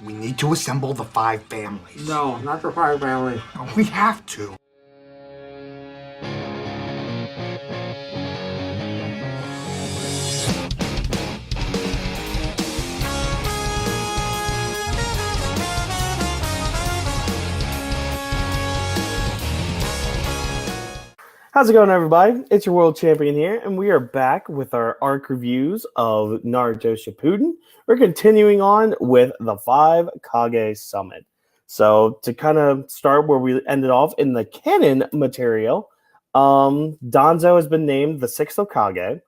We need to assemble the 5 families. No, not the 5 families. We have to. How's it going, everybody? It's your world champion here, and we are back with our arc reviews of Naruto Shippuden. We're continuing on with the Five Kage Summit. So, to kind of start where we ended off in the canon material, Danzo has been named the Sixth Hokage.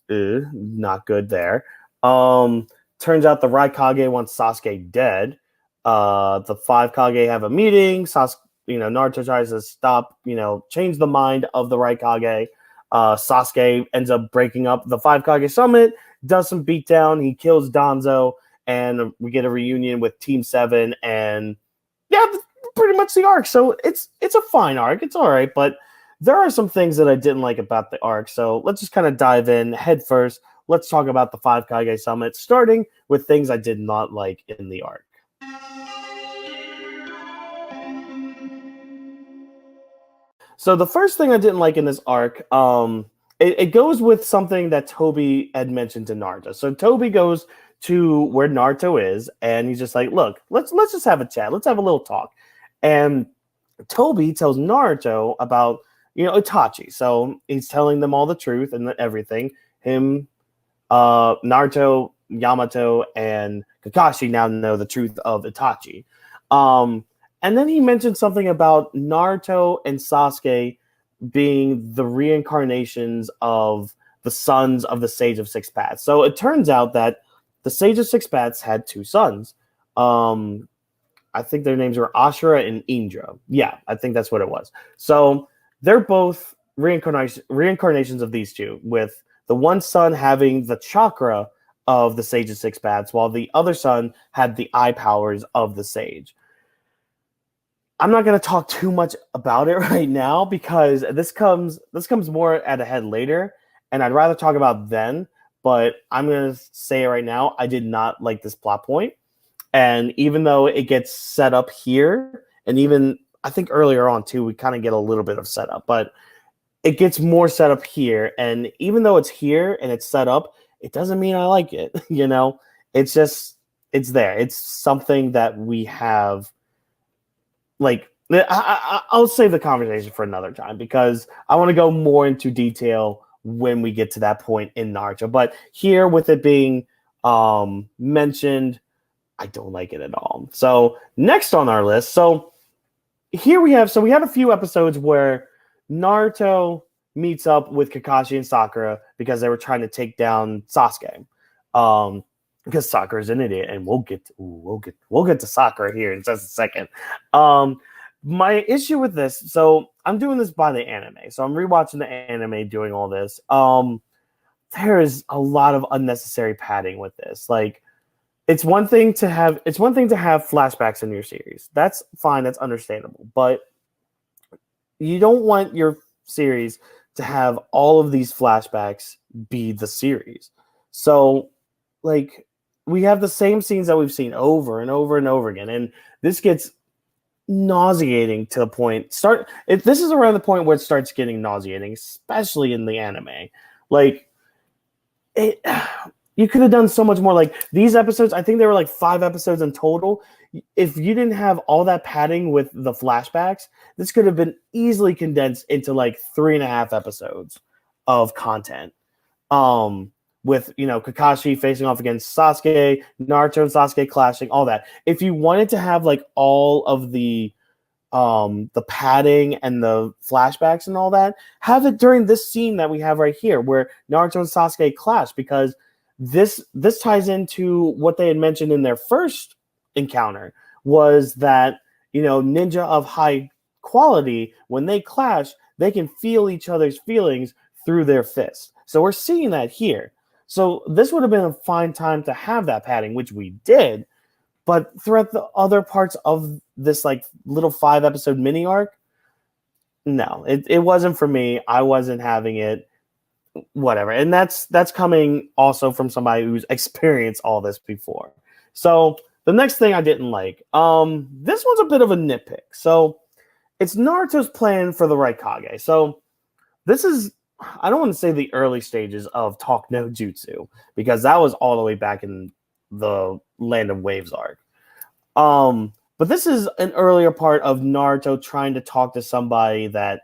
Not good there. Turns out the Raikage wants Sasuke dead. The Five Kage have a meeting. Naruto tries to change the mind of the Raikage. Sasuke ends up breaking up the Five Kage Summit, does some beatdown, he kills Danzo, and we get a reunion with Team 7, and yeah, pretty much the arc. So it's a fine arc, it's all right, but there are some things that I didn't like about the arc, so let's just kind of dive in head first. Let's talk about the Five Kage Summit, starting with things I did not like in the arc. So the first thing I didn't like in this arc, it goes with something that Toby had mentioned to Naruto. So Toby goes to where Naruto is, and he's just like, look, let's just have a chat. Let's have a little talk. And Toby tells Naruto about, Itachi. So he's telling them all the truth and everything. Him, Naruto, Yamato, and Kakashi now know the truth of Itachi. And then he mentioned something about Naruto and Sasuke being the reincarnations of the sons of the Sage of Six Paths. So it turns out that the Sage of Six Paths had 2 sons. I think their names were Ashura and Indra. Yeah, I think that's what it was. So they're both reincarnations of these two, with the one son having the chakra of the Sage of Six Paths, while the other son had the eye powers of the Sage. I'm not going to talk too much about it right now because this comes more at a head later, and I'd rather talk about then, but I'm going to say it right now. I did not like this plot point, and even though it gets set up here, and even I think earlier on too, we kind of get a little bit of setup, but it gets more set up here, and even though it's here and it's set up, it doesn't mean I like it. It's just, it's there. It's something that we have. I'll save the conversation for another time because I want to go more into detail when we get to that point in Naruto. But here, with it being mentioned, I don't like it at all. So next on our list, so we have a few episodes where Naruto meets up with Kakashi and Sakura because they were trying to take down Sasuke. Because Sakura's an idiot, and we'll get to Sakura here in just a second. My issue with this, so I'm doing this by the anime, so I'm rewatching the anime, doing all this. There is a lot of unnecessary padding with this. Like, it's one thing to have flashbacks in your series. That's fine, that's understandable, but you don't want your series to have all of these flashbacks be the series. So, like, we have the same scenes that we've seen over and over and over again, and this gets nauseating to the point. This is around the point where it starts getting nauseating, especially in the anime. Like, you could have done so much more. Like, these episodes, I think there were like 5 episodes in total. If you didn't have all that padding with the flashbacks, this could have been easily condensed into like 3.5 episodes of content. With Kakashi facing off against Sasuke, Naruto and Sasuke clashing, all that. If you wanted to have like all of the padding and the flashbacks and all that, have it during this scene that we have right here, where Naruto and Sasuke clash, because this ties into what they had mentioned in their first encounter, was that ninja of high quality, when they clash, they can feel each other's feelings through their fists. So we're seeing that here. So this would have been a fine time to have that padding, which we did, but throughout the other parts of this like little 5-episode mini arc, no, it wasn't for me. I wasn't having it. Whatever. And that's coming also from somebody who's experienced all this before. So The next thing I didn't like, this one's a bit of a nitpick. So it's Naruto's plan for the Raikage. So this is, I don't want to say the early stages of Talk No Jutsu, because that was all the way back in the Land of Waves arc. But this is an earlier part of Naruto trying to talk to somebody that,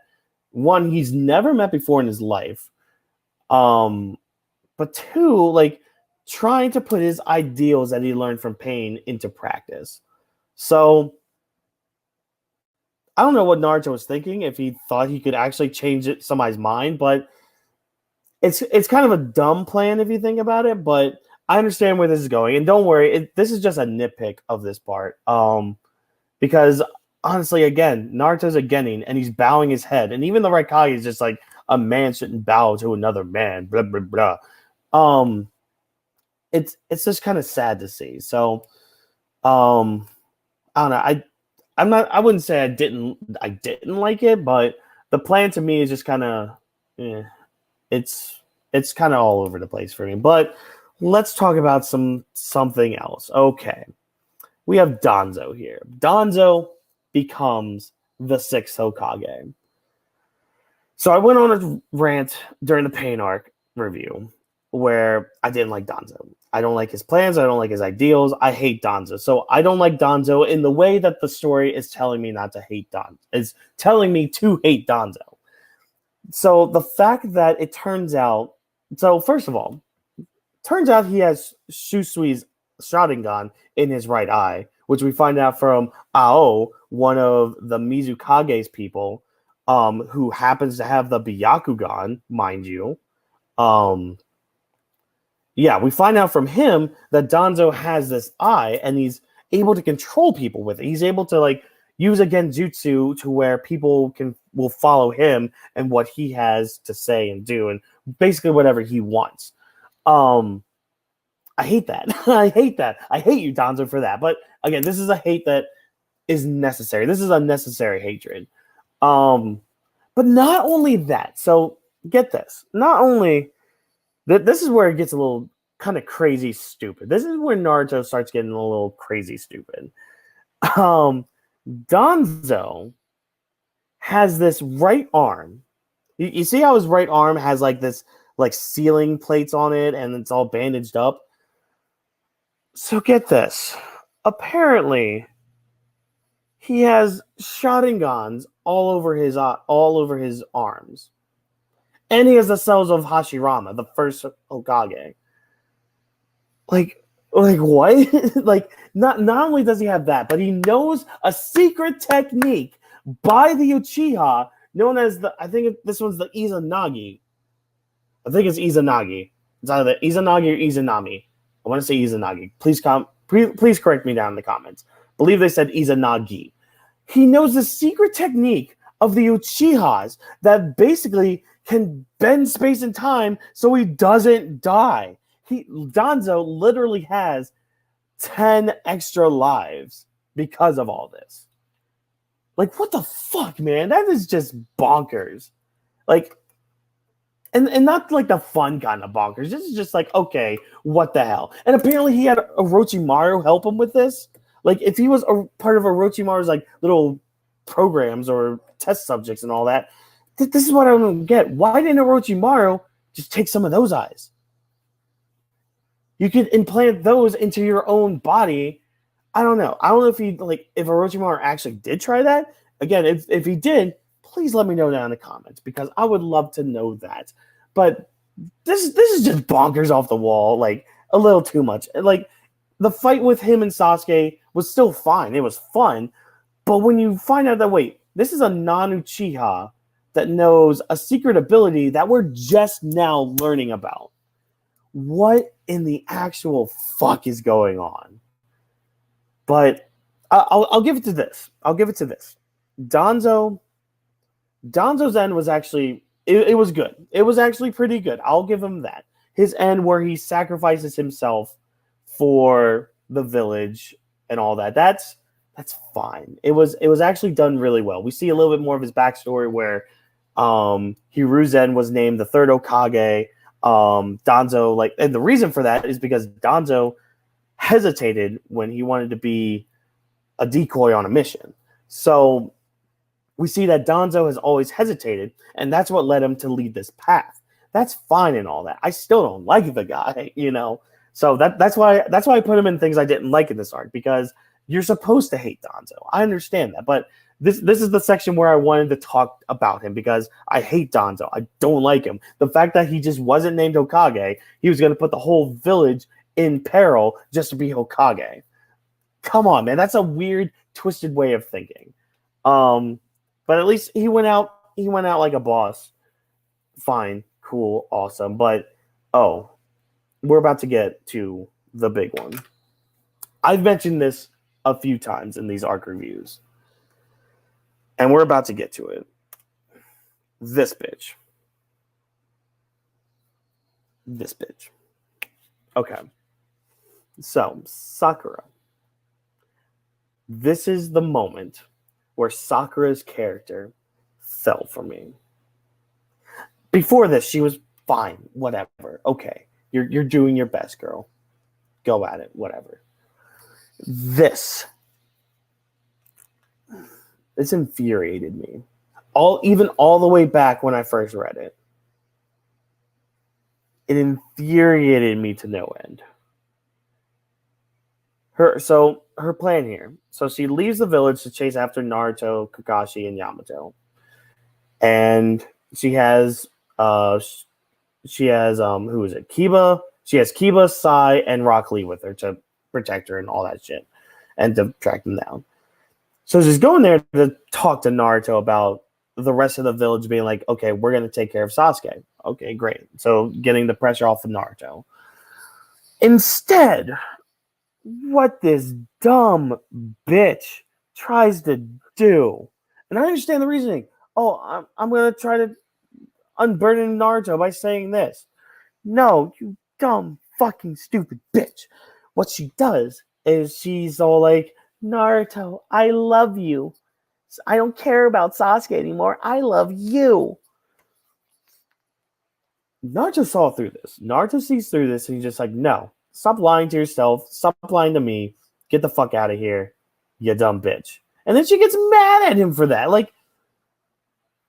one, he's never met before in his life. But two, like, trying to put his ideals that he learned from pain into practice. So I don't know what Naruto was thinking, if he thought he could actually change somebody's mind, but it's kind of a dumb plan if you think about it, but I understand where this is going. And don't worry, this is just a nitpick of this part. Because honestly, again, Naruto's a genin and he's bowing his head. And even the Raikage is just like, a man shouldn't bow to another man, blah, blah, blah. It's just kind of sad to see. So, I don't know. I wouldn't say I didn't like it, but the plan to me is just kind of, it's kind of all over the place for me. But let's talk about something else. Okay. We have Danzo here. Danzo becomes the Sixth Hokage. So I went on a rant during the Pain arc review where I didn't like Danzo. I don't like his plans. I don't like his ideals. I hate Danzo. So I don't like Danzo in the way that the story is telling me not to hate Danzo. It's telling me to hate Danzo. So the fact that it turns out... So first of all, turns out he has Shusui's Sharingan in his right eye, which we find out from Ao, one of the Mizukage's people, who happens to have the Byakugan, mind you. We find out from him that Danzo has this eye, and he's able to control people with it. He's able to like use a genjutsu to where people will follow him and what he has to say and do, and basically whatever he wants. I hate that. I hate that. I hate you, Danzo, for that. But again, this is a hate that is necessary. This is unnecessary hatred. But not only that. So get this. Not only this is where it gets a little kind of crazy stupid. This is where Naruto starts getting a little crazy stupid. Danzo has this right arm. You see how his right arm has like this like ceiling plates on it and it's all bandaged up? So get this. Apparently, he has Sharingans all over his arms. And he has the cells of Hashirama, the first Hokage. Like what? Like not only does he have that, but he knows a secret technique by the Uchiha known as I think this one's the Izanagi. I think it's Izanagi. It's either Izanagi or Izanami. I want to say Izanagi. Please correct me down in the comments. I believe they said Izanagi. He knows the secret technique of the Uchihas that basically can bend space and time so he doesn't die. Danzo literally has 10 extra lives because of all this. Like, what the fuck, man? That is just bonkers. Like, and not like the fun kind of bonkers. This is just like, okay, what the hell? And apparently he had Orochimaru help him with this. Like, if he was a part of Orochimaru's like little programs or test subjects and all that, this is what I don't get. Why didn't Orochimaru just take some of those eyes? You could implant those into your own body. I don't know. I don't know if Orochimaru actually did try that. Again, if he did, please let me know down in the comments because I would love to know that. But this is just bonkers off the wall, like a little too much. Like the fight with him and Sasuke was still fine. It was fun. But when you find out that, wait, this is a non-Uchiha that knows a secret ability that we're just now learning about. What in the actual fuck is going on? But I'll give it to this. Danzo's end was actually, it was good. It was actually pretty good. I'll give him that. His end where he sacrifices himself for the village and all that. That's fine. It was actually done really well. We see a little bit more of his backstory where Hiruzen was named the third Hokage. Danzo, and the reason for that is because Danzo hesitated when he wanted to be a decoy on a mission. So we see that Danzo has always hesitated, and that's what led him to lead this path. That's fine and all that. I still don't like the guy, you know. So that's why I put him in things I didn't like in this arc, because you're supposed to hate Danzo. I understand that, but this is the section where I wanted to talk about him, because I hate Danzo. I don't like him. The fact that he just wasn't named Hokage, he was going to put the whole village in peril just to be Hokage. Come on, man. That's a weird, twisted way of thinking. But at least he went out like a boss. Fine, cool, awesome. But we're about to get to the big one. I've mentioned this a few times in these arc reviews, and we're about to get to it. This bitch. Okay. So, Sakura. This is the moment where Sakura's character fell for me. Before this, she was fine, whatever. Okay, you're doing your best, girl. Go at it, whatever. This infuriated me. Even all the way back when I first read it. It infuriated me to no end. Her plan here. So she leaves the village to chase after Naruto, Kakashi, and Yamato. And she has who is it? Kiba. She has Kiba, Sai, and Rock Lee with her to protect her and all that shit, and to track them down. So she's going there to talk to Naruto about the rest of the village being like, okay, we're going to take care of Sasuke. Okay, great. So getting the pressure off of Naruto. Instead, what this dumb bitch tries to do, and I understand the reasoning. Oh, I'm going to try to unburden Naruto by saying this. No, you dumb fucking stupid bitch. What she does is she's all like, Naruto, I love you. I don't care about Sasuke anymore. I love you. Naruto saw through this. Naruto sees through this, and he's just like, no, stop lying to yourself. Stop lying to me. Get the fuck out of here, you dumb bitch. And then she gets mad at him for that. Like,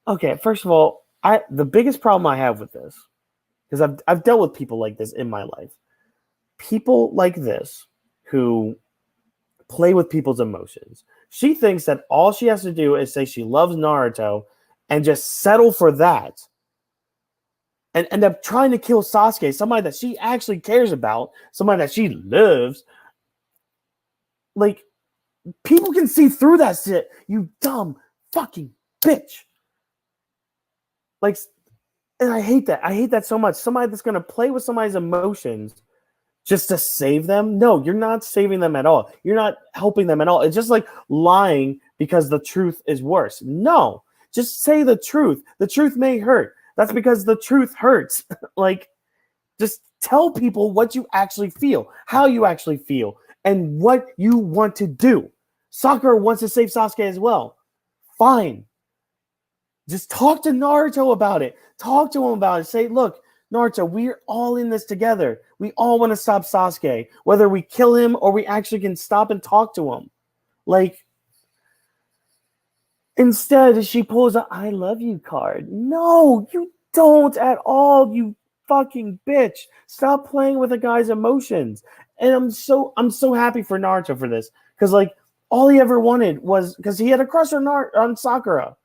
okay, first of all, the biggest problem I have with this, because I've dealt with people like this in my life. People like this who play with people's emotions. She thinks that all she has to do is say she loves Naruto and just settle for that, and end up trying to kill Sasuke, somebody that she actually cares about, somebody that she loves. Like, people can see through that shit, you dumb fucking bitch. Like, and I hate that. I hate that so much. Somebody that's going to play with somebody's emotions just to save them. No, you're not saving them at all. You're not helping them at all. It's just like lying because the truth is worse. No, just say the truth. The truth may hurt. That's because the truth hurts. Like, just tell people what you actually feel, how you actually feel, and what you want to do. Sakura wants to save Sasuke as well. Fine. Just talk to Naruto about it. Talk to him about it. Say, look, Naruto, we're all in this together. We all want to stop Sasuke, whether we kill him or we actually can stop and talk to him. Like, instead, she pulls a I love you card. No, you don't at all, you fucking bitch. Stop playing with a guy's emotions. And I'm so happy for Naruto for this. Because, like, all he ever wanted was, because he had a crush on Sakura.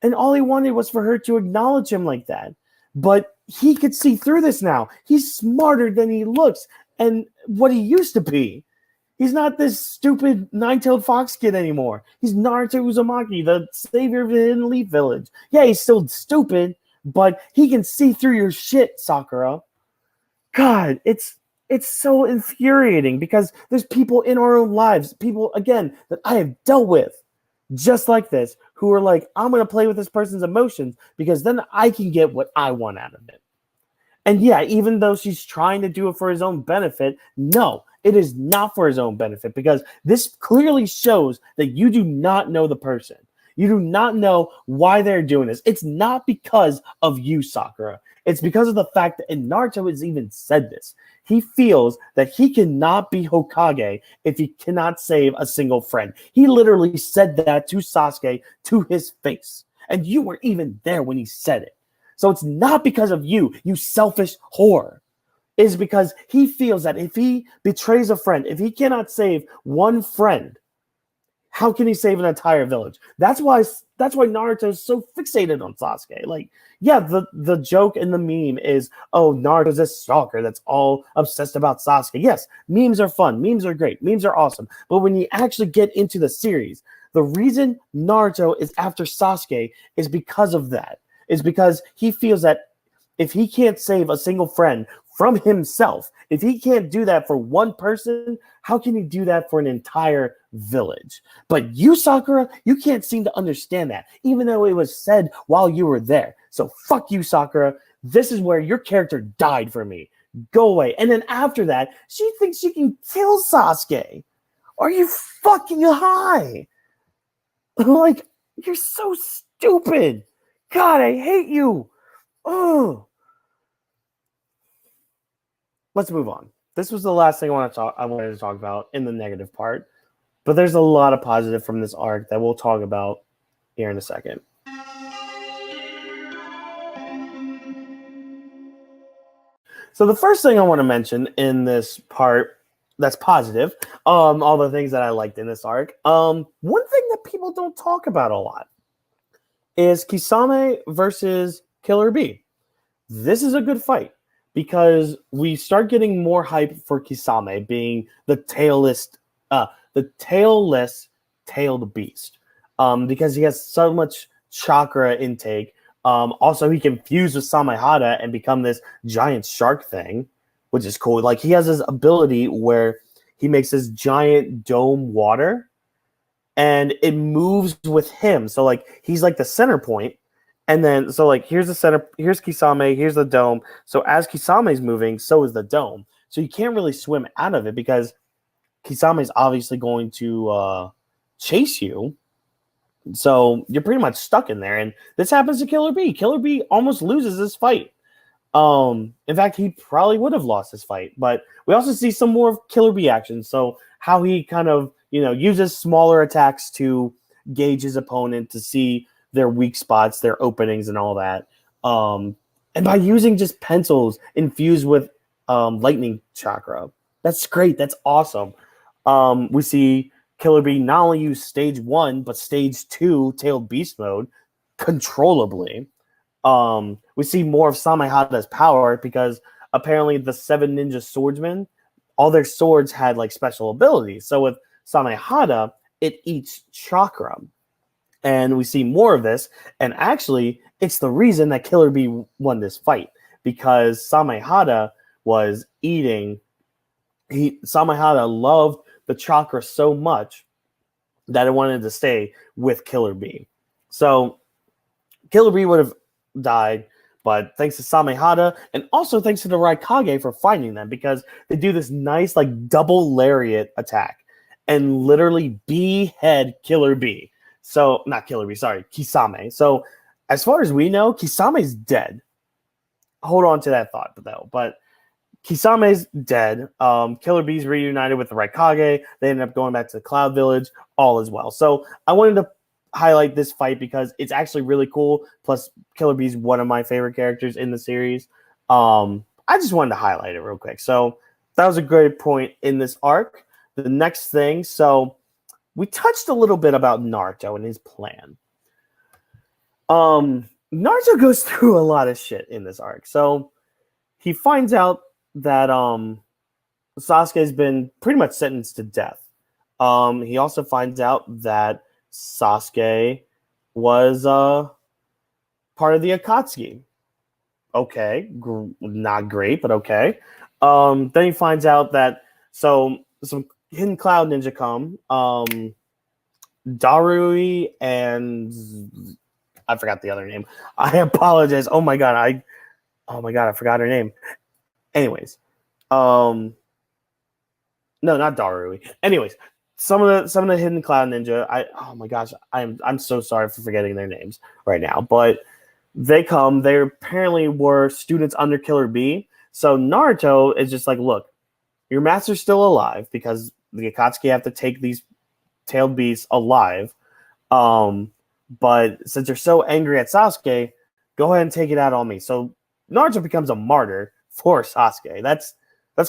And all he wanted was for her to acknowledge him like that. But he could see through this now. He's smarter than he looks and what he used to be. He's not this stupid nine-tailed fox kid anymore. He's Naruto Uzumaki, the savior of the Hidden Leaf Village. Yeah, he's still stupid, but he can see through your shit, Sakura. God, it's so infuriating because there's people in our own lives, people, again, that I have dealt with, just like this, who are like, I'm going to play with this person's emotions because then I can get what I want out of it. And yeah, even though she's trying to do it for his own benefit, no, it is not for his own benefit, because this clearly shows that you do not know the person. You do not know why they're doing this. It's not because of you, Sakura. It's because of the fact that, and Naruto has even said this, he feels that he cannot be Hokage if he cannot save a single friend. He literally said that to Sasuke to his face. And you were even there when he said it. So it's not because of you, you selfish whore. It's because he feels that if he betrays a friend, if he cannot save one friend, how can he save an entire village? That's why Naruto is so fixated on Sasuke. Like, yeah, the joke and the meme is, oh, Naruto's a stalker that's all obsessed about Sasuke. Yes, memes are fun. Memes are great. Memes are awesome. But when you actually get into the series, the reason Naruto is after Sasuke is because of that. Is because he feels that if he can't save a single friend from himself, if he can't do that for one person, how can he do that for an entire village? But you, Sakura, you can't seem to understand that, even though it was said while you were there. So fuck you, Sakura. This is where your character died for me. Go away. And then after that, she thinks she can kill Sasuke. Are you fucking high? Like, you're so stupid. God, I hate you. Oh. Let's move on. This was the last thing I wanted to talk about in the negative part, but there's a lot of positive from this arc that we'll talk about here in a second. So the first thing I want to mention in this part that's positive, all the things that I liked in this arc, one thing that people don't talk about a lot is Kisame versus Killer Bee. This is a good fight, because we start getting more hype for Kisame being the tailless tailed beast, because he has so much chakra intake. Also, he can fuse with Samehada and become this giant shark thing, which is cool. Like, he has this ability where he makes this giant dome water, and it moves with him. So, like, he's like the center point. And then, so like, here's the center, here's Kisame, here's the dome. So as Kisame's moving, so is the dome. So you can't really swim out of it because Kisame's obviously going to chase you. So you're pretty much stuck in there. And this happens to Killer Bee. Killer Bee almost loses this fight. In fact, he probably would have lost this fight. But we also see some more of Killer Bee action. So how he kind of, uses smaller attacks to gauge his opponent, to see their weak spots, their openings, and all that. And by using just pencils infused with lightning chakra. That's great. That's awesome. We see Killer Bee not only use stage 1, but stage 2 tailed beast mode controllably. We see more of Samehada's power because apparently the 7 ninja swordsmen, all their swords had like special abilities. So with Samehada, it eats chakra. And we see more of this. And actually, it's the reason that Killer Bee won this fight, because Samehada was eating. Samehada loved the chakra so much that it wanted to stay with Killer Bee. So Killer Bee would have died, but thanks to Samehada, and also thanks to the Raikage for finding them, because they do this nice like double lariat attack and literally behead Killer Bee. So, not Killer Bee, sorry, Kisame. So, as far as we know, Kisame's dead. Hold on to that thought, though. But Kisame's dead. Killer Bee's reunited with the Raikage. They ended up going back to the Cloud Village. All is well. So, I wanted to highlight this fight because it's actually really cool. Plus, Killer Bee's one of my favorite characters in the series. I just wanted to highlight it real quick. So, that was a great point in this arc. The next thing, we touched a little bit about Naruto and his plan. Naruto goes through a lot of shit in this arc. So he finds out that Sasuke's been pretty much sentenced to death. He also finds out that Sasuke was part of the Akatsuki. Okay, not great, but okay. Then he finds out that some hidden cloud ninja come. Darui and I forgot the other name. I apologize. Oh my god, I forgot her name. Anyways, no, not Darui. Anyways, some of the hidden cloud ninja. Oh my gosh, I'm so sorry for forgetting their names right now, but they come. They apparently were students under Killer B. So Naruto is just like, look, your master's still alive because the Akatsuki have to take these tailed beasts alive. Um, but since you're so angry at Sasuke, go ahead and take it out on me. So Naruto becomes a martyr for Sasuke. That's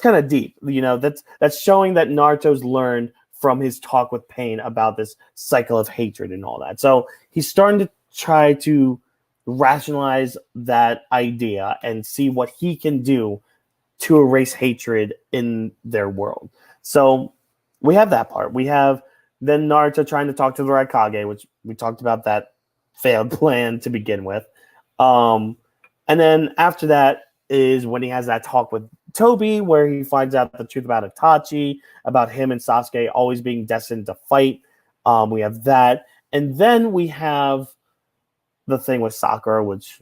kind of deep. That's showing that Naruto's learned from his talk with Pain about this cycle of hatred and all that. So he's starting to try to rationalize that idea and see what he can do to erase hatred in their world. So we have that part. We have then Naruto trying to talk to the Raikage, which we talked about that failed plan to begin with. And then after that is when he has that talk with Toby, where he finds out the truth about Itachi, about him and Sasuke always being destined to fight. We have that. And then we have the thing with Sakura, which...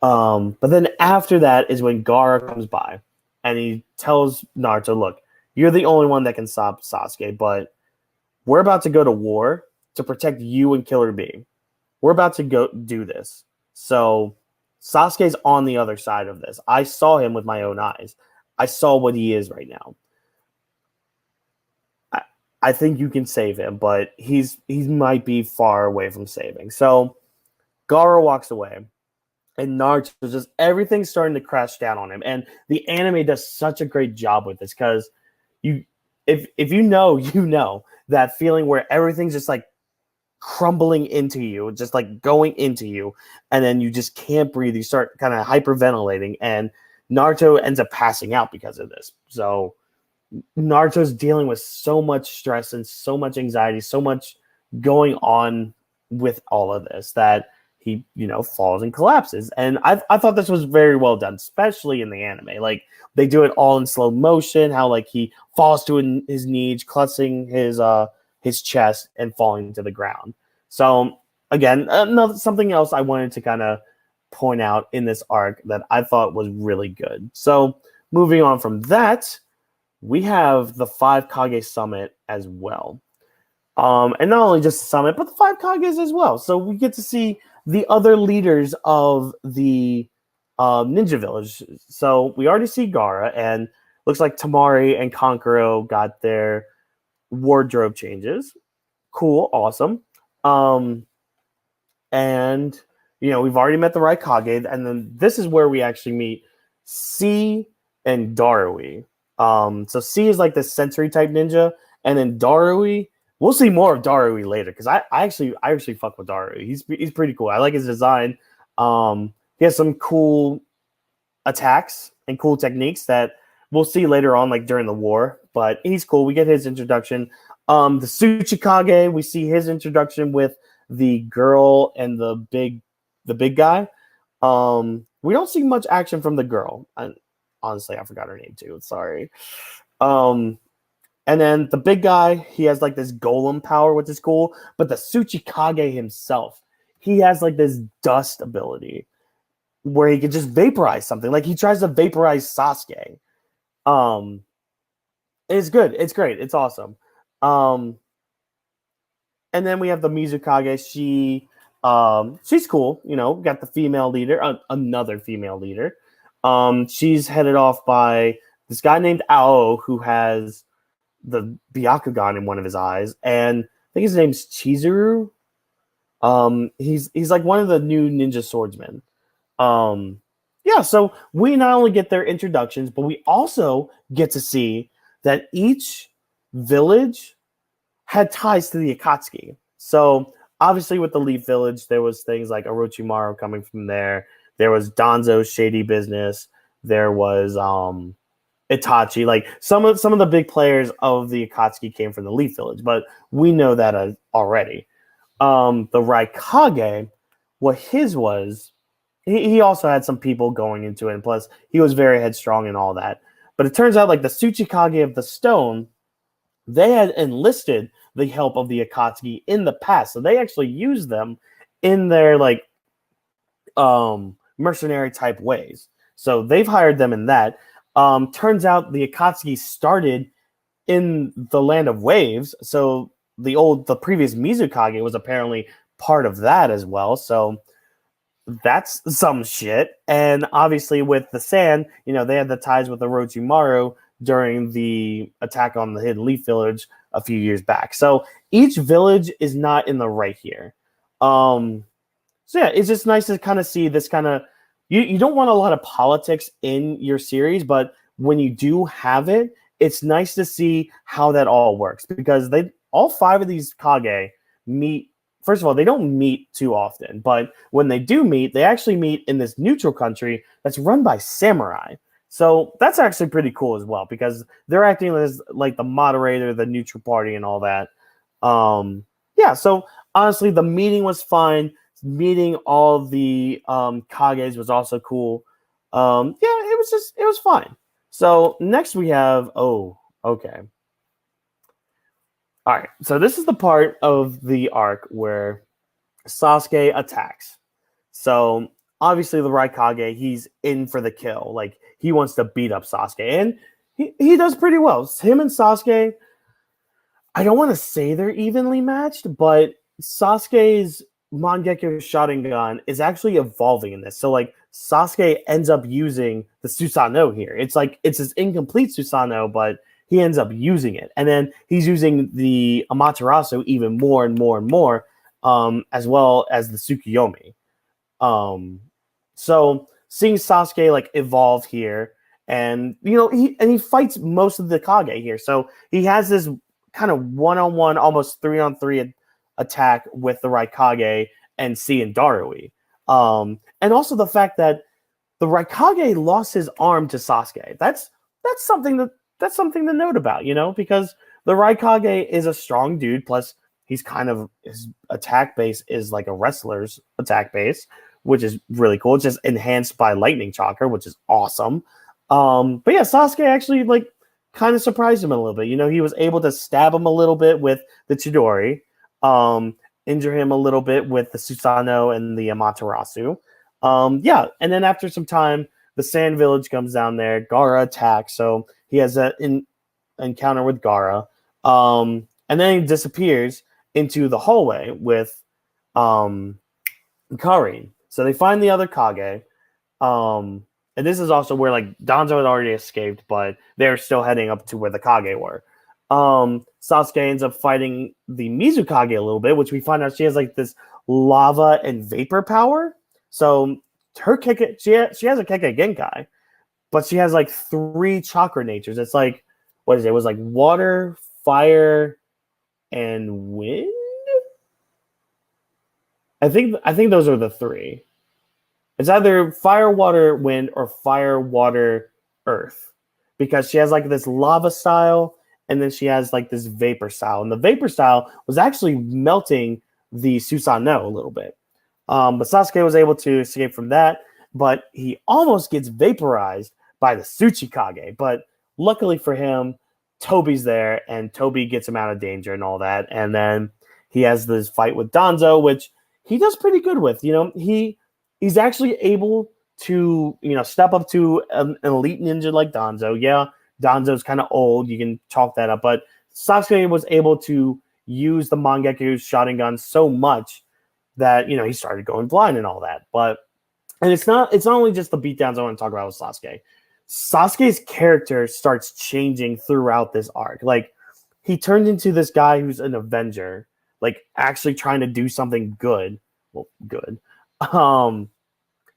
but then after that is when Gaara comes by and he tells Naruto, look, you're the only one that can stop Sasuke, but we're about to go to war to protect you and Killer B. We're about to go do this. So Sasuke's on the other side of this. I saw him with my own eyes. I saw what he is right now. I think you can save him, but he might be far away from saving. So Gaara walks away. And Naruto, just everything's starting to crash down on him. And the anime does such a great job with this because if you know that feeling where everything's just like crumbling into you, just like going into you, and then you just can't breathe. You start kind of hyperventilating, and Naruto ends up passing out because of this. So Naruto's dealing with so much stress and so much anxiety, so much going on with all of this that he, falls and collapses. And I thought this was very well done, especially in the anime. Like, they do it all in slow motion, how, like, he falls to his knees, clutching his chest and falling to the ground. So, again, something else I wanted to kind of point out in this arc that I thought was really good. So, moving on from that, we have the Five Kage Summit as well. And not only just the summit, but the Five Kages as well. So we get to see the other leaders of the ninja village. So we already see Gaara, and looks like Tamari and Kankuro got their wardrobe changes. Cool, awesome. And we've already met the Raikage, and then this is where we actually meet C and Darui. So C is like the sensory type ninja, and then Darui. We'll see more of Darui later because I actually fuck with Darui. He's pretty cool. I like his design. He has some cool attacks and cool techniques that we'll see later on, like during the war. But he's cool. We get his introduction. The Tsuchikage, we see his introduction with the girl and the big guy. We don't see much action from the girl. Honestly, I forgot her name too. Sorry. And then the big guy, he has like this golem power, which is cool. But the Tsuchikage himself, he has like this dust ability where he can just vaporize something. Like he tries to vaporize Sasuke. It's good. It's great. It's awesome. And then we have the Mizukage. She's cool. Got the female leader, another female leader. She's headed off by this guy named Ao, who has the Byakugan in one of his eyes, and I think his name's Chizuru. He's like one of the new ninja swordsmen. So we not only get their introductions, but we also get to see that each village had ties to the Akatsuki. So obviously with the Leaf Village, there was things like Orochimaru coming from there. There was Danzo's shady business. There was Itachi. Like some of the big players of the Akatsuki came from the Leaf Village, but we know that already. The Raikage, what his was, he also had some people going into it, and plus he was very headstrong and all that. But it turns out like the Tsuchikage of the Stone, they had enlisted the help of the Akatsuki in the past, so they actually used them in their like mercenary type ways. So they've hired them in that. Turns out the Akatsuki started in the land of waves. So the previous Mizukage was apparently part of that as well. So that's some shit. And obviously with the sand, they had the ties with Orochimaru during the attack on the Hidden Leaf Village a few years back. So each village is not in the right here. So yeah, it's just nice to kind of see this kind of you don't want a lot of politics in your series, but when you do have it, it's nice to see how that all works because all 5 of these Kage meet. First of all, they don't meet too often, but when they do meet, they actually meet in this neutral country that's run by samurai. So that's actually pretty cool as well because they're acting as like the moderator, the neutral party, and all that. Yeah, so honestly, the meeting was fine. Meeting all the Kages was also cool. Yeah, it was fine. So next we have okay. All right, so this is the part of the arc where Sasuke attacks. So obviously the Raikage, he's in for the kill. Like he wants to beat up Sasuke, and he does pretty well. Him and Sasuke, I don't want to say they're evenly matched, but Sasuke's Mangekyo Sharingan is actually evolving in this. So like Sasuke ends up using the Susanoo here. It's like it's his incomplete Susanoo, but he ends up using it. And then he's using the Amaterasu even more and more and more, as well as the Tsukuyomi. So seeing Sasuke like evolve here, and he fights most of the Kage here. So he has this kind of one-on-one, almost 3-on-3 attack with the Raikage and C and Darui. And also the fact that the Raikage lost his arm to Sasuke. That's something to note about, because the Raikage is a strong dude, plus his attack base is like a wrestler's attack base, which is really cool. It's just enhanced by lightning chakra, which is awesome. But yeah, Sasuke actually like kind of surprised him a little bit. He was able to stab him a little bit with the Chidori, injure him a little bit with the Susanoo and the Amaterasu. Yeah, and then after some time, the Sand Village comes down there. Gaara attacks, so he has that encounter with Gaara, and then he disappears into the hallway with Karin. So they find the other Kage, and this is also where like Danzo had already escaped, but they're still heading up to where the Kage were. Sasuke ends up fighting the Mizukage a little bit, which we find out she has like this lava and vapor power. So her Keke, she has a Keke Genkai, but she has like 3 chakra natures. It's like, what is it? It was like water, fire, and wind. I think those are the 3. It's either fire, water, wind, or fire, water, earth, because she has like this lava style, and then she has like this vapor style, and the vapor style was actually melting the Susanoo a little bit. But Sasuke was able to escape from that, but he almost gets vaporized by the Tsuchikage. But luckily for him, Tobi's there, and Tobi gets him out of danger and all that. And then he has this fight with Danzo, which he does pretty good with. He's actually able to step up to an elite ninja like Danzo. Yeah, Danzo's kind of old. You can chalk that up. But Sasuke was able to use the Mangekyo Sharingan so much that he started going blind and all that. And it's not only just the beatdowns I want to talk about with Sasuke. Sasuke's character starts changing throughout this arc. Like he turned into this guy who's an Avenger, like actually trying to do something good. Well, good.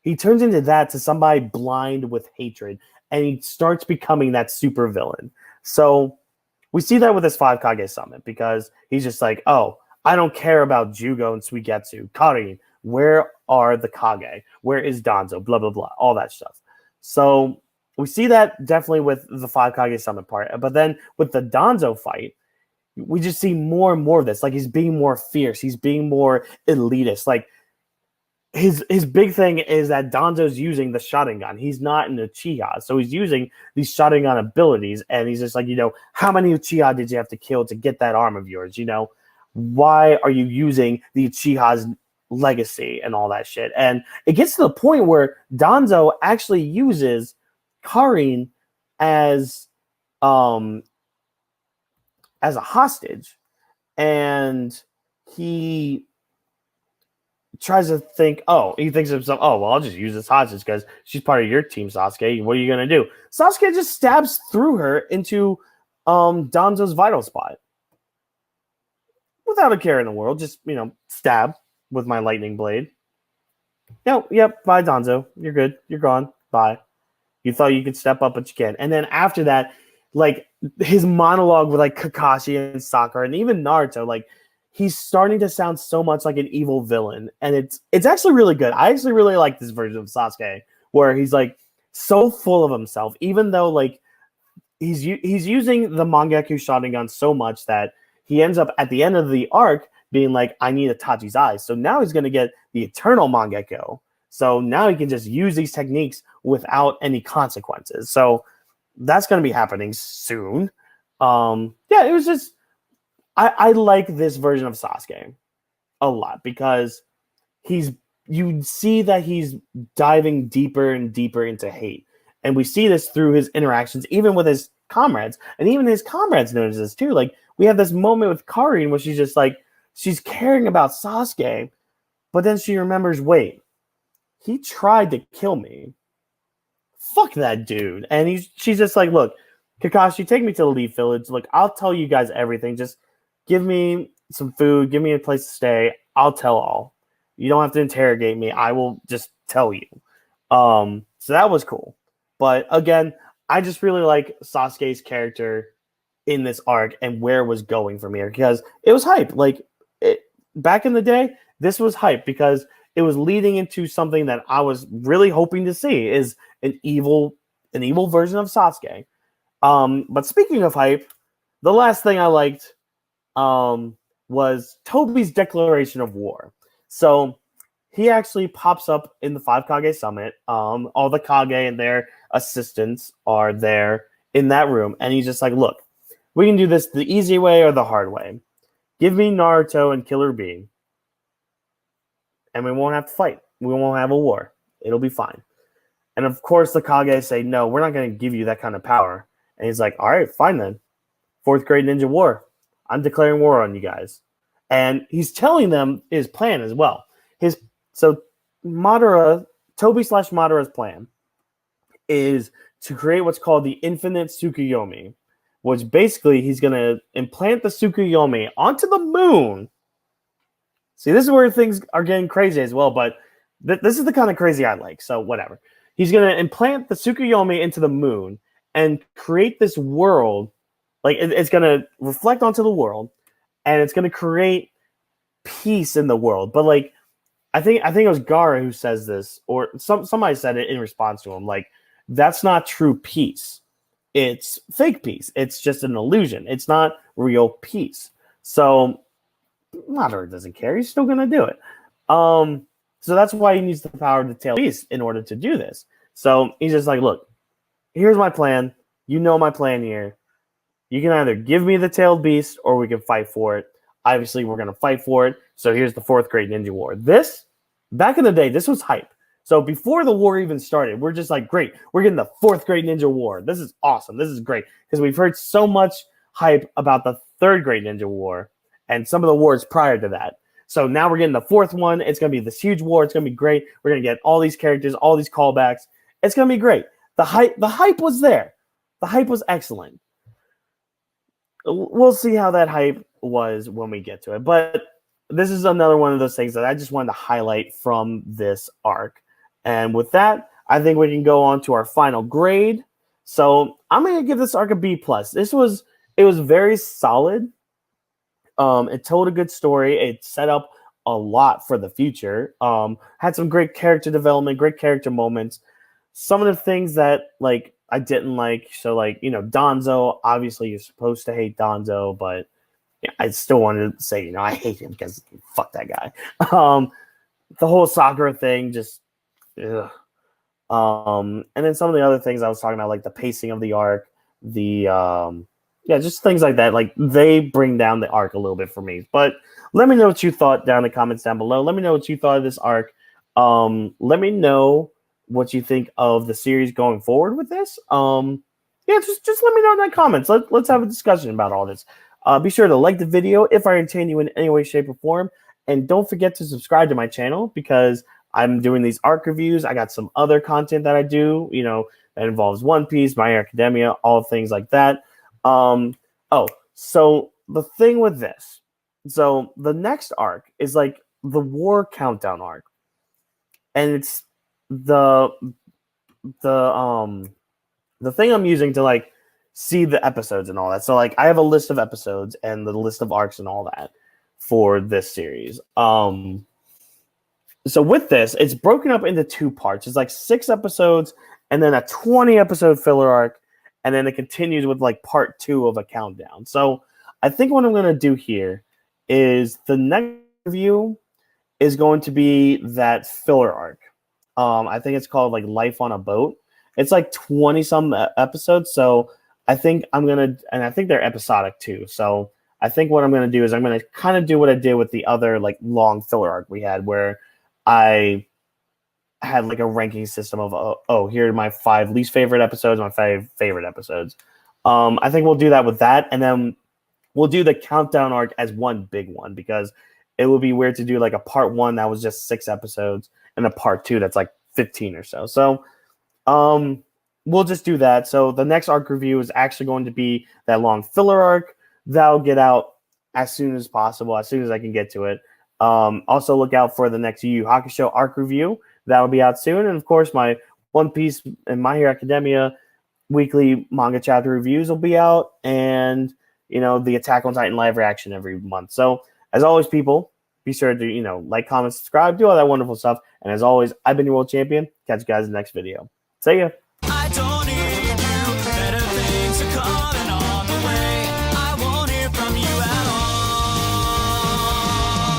He turns into that to somebody blind with hatred, and he starts becoming that super villain. So we see that with this Five Kage Summit because he's just like, oh, I don't care about Jugo and Suigetsu. Karin, where are the Kage? Where is Danzo? Blah, blah, blah. All that stuff. So we see that definitely with the Five Kage Summit part. But then with the Danzo fight, we just see more and more of this. Like he's being more fierce. He's being more elitist. Like his big thing is that Danzo's using the Sharingan. He's not an Uchiha. So he's using these Sharingan abilities. And he's just like, how many Uchiha did you have to kill to get that arm of yours? Why are you using the Uchiha's legacy and all that shit? And it gets to the point where Danzo actually uses Karin as as a hostage, and he tries to think, he thinks to himself, well, I'll just use this hostage because she's part of your team, Sasuke. What are you going to do? Sasuke just stabs through her into Danzo's vital spot. Without a care in the world, just, stab with my lightning blade. Yep, bye, Danzo. You're good. You're gone. Bye. You thought you could step up, but you can't. And then after that, like, his monologue with, like, Kakashi and Sakura and even Naruto, like, he's starting to sound so much like an evil villain. And it's actually really good. I actually really like this version of Sasuke, where he's, like, so full of himself, even though, like, he's using the Mangekyou Sharingan so much that he ends up at the end of the arc being like, I need Itachi's eyes. So now he's going to get the eternal Mangekyou. So now he can just use these techniques without any consequences. So that's going to be happening soon. It was just, I like this version of Sasuke a lot because you see that he's diving deeper and deeper into hate. And we see this through his interactions, even with his comrades. And even his comrades notice this too. Like, we have this moment with Karin where she's just like, she's caring about Sasuke, but then she remembers, wait, he tried to kill me. Fuck that dude. And she's just like, look, Kakashi, take me to the Leaf Village. Look, I'll tell you guys everything. Just give me some food. Give me a place to stay. I'll tell all. You don't have to interrogate me. I will just tell you. So that was cool. But again, I just really like Sasuke's character in this arc and where it was going from here because it was hype. Like, back in the day, this was hype because it was leading into something that I was really hoping to see is an evil version of Sasuke. But speaking of hype, the last thing I liked was Toby's declaration of war. So he actually pops up in the Five Kage Summit. All the Kage and their assistants are there in that room, and he's just like, look, we can do this the easy way or the hard way. Give me Naruto and Killer Bee, and we won't have to fight. We won't have a war. It'll be fine. And of course, the Kage say, no, we're not going to give you that kind of power. And he's like, all right, fine then. Fourth grade ninja war. I'm declaring war on you guys. And he's telling them his plan as well. So Toby/Madara's plan is to create what's called the infinite Tsukuyomi, which basically he's going to implant the Tsukuyomi onto the moon. See, this is where things are getting crazy as well, but this is the kind of crazy I like, so whatever. He's going to implant the Tsukuyomi into the moon and create this world. Like, it's going to reflect onto the world, and it's going to create peace in the world. But, like, I think it was Gaara who says this, or somebody said it in response to him. Like, that's not true peace. It's fake peace. It's just an illusion. It's not real peace. So Madara doesn't care. He's still going to do it. So that's why he needs the power to tail peace in order to do this. So he's just like, look, here's my plan. You know my plan here. You can either give me the tailed beast or we can fight for it. Obviously, we're going to fight for it. So here's the fourth grade ninja war. Back in the day, this was hype. So before the war even started, we're just like, great, we're getting the fourth grade ninja war. This is awesome. This is great. Because we've heard so much hype about the third grade ninja war and some of the wars prior to that. So now we're getting the fourth one. It's going to be this huge war. It's going to be great. We're going to get all these characters, all these callbacks. It's going to be great. The hype was there. The hype was excellent. We'll see how that hype was when we get to it. But this is another one of those things that I just wanted to highlight from this arc. And with that, I think we can go on to our final grade. So I'm going to give this arc a B+. It was very solid. It told a good story. It set up a lot for the future. Had some great character development, great character moments. Some of the things that, like, I didn't like. So, like, Danzo, obviously you're supposed to hate Danzo, but I still wanted to say, I hate him because fuck that guy. The whole Sakura thing, just, ugh. And then some of the other things I was talking about, like the pacing of the arc, just things like that. Like, they bring down the arc a little bit for me. But let me know what you thought down in the comments down below. Let me know what you thought of this arc. Let me know what you think of the series going forward with this. Just let me know in the comments. Let's have a discussion about all this. Be sure to like the video if I entertain you in any way, shape, or form. And don't forget to subscribe to my channel because I'm doing these arc reviews. I got some other content that I do, that involves One Piece, My Hero Academia, all things like that. So the thing with this, so the next arc is like the war countdown arc. And it's the thing I'm using to like see the episodes and all that. So like I have a list of episodes and the list of arcs and all that for this series. So with this, it's broken up into 2 parts. It's like 6 episodes and then a 20 episode filler arc, and then it continues with like part 2 of a countdown. So I think what I'm going to do here is the next review is going to be that filler arc. I think it's called like Life on a Boat. It's like 20 some episodes. So I think and I think they're episodic too. So I think what I'm going to do is I'm going to kind of do what I did with the other like long filler arc we had, where I had like a ranking system of, here are my 5 least favorite episodes, my 5 favorite episodes. I think we'll do that with that. And then we'll do the countdown arc as one big one, because it would be weird to do like a part 1 that was just 6 episodes and a part 2 that's like 15 or so. So we'll just do that. So the next arc review is actually going to be that long filler arc. That'll get out as soon as possible, as soon as I can get to it. Also look out for the next Yu Yu Hakusho arc review. That'll be out soon. And of course, my One Piece and My Hero Academia weekly manga chapter reviews will be out. And, the Attack on Titan live reaction every month. So as always, people, be sure to, like, comment, subscribe, do all that wonderful stuff. And as always, I've been your world champion. Catch you guys in the next video. See ya.